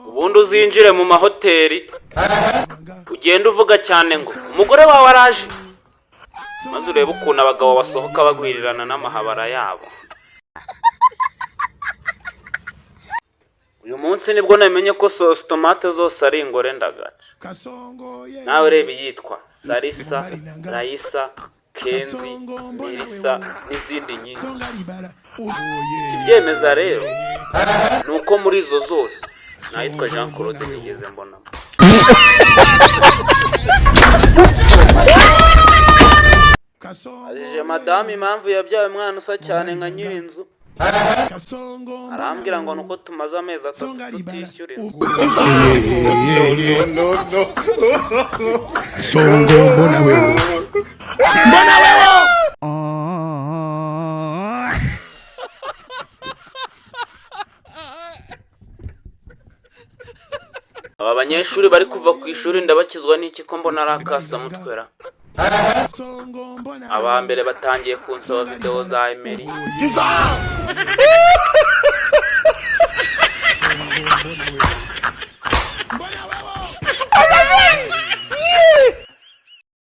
ubundi uzinjire mu mahoteli ugenda uvuga cyane ngo umugore wawe araje, maze urebe ukuntu abagabo basohoka bagwirirana n'amahabara yabo. uyu munsi nibwo namenye ko sauce tomate zose ari ingore ndagaca. nawe reba yitwa Sarisa, Raisa, Kenzi, Melissa n'izindi nyinshi. ikibyemeza rero ni uko muri izo zose nayitwa Jean Claude nigeze mbona. Aje madame impamvu yabyaye umwana usa cyane nka nyirinzu, arambwira ngo nuko tumaze amezi 3 tutishyura inzu. Kasongo mbona wewe aba banyeshuri bari kuva ku ishuri ndabakizwa n'iki ko mbona arakasa mutwera. aba mbere batangiye kunsaba video za Emery.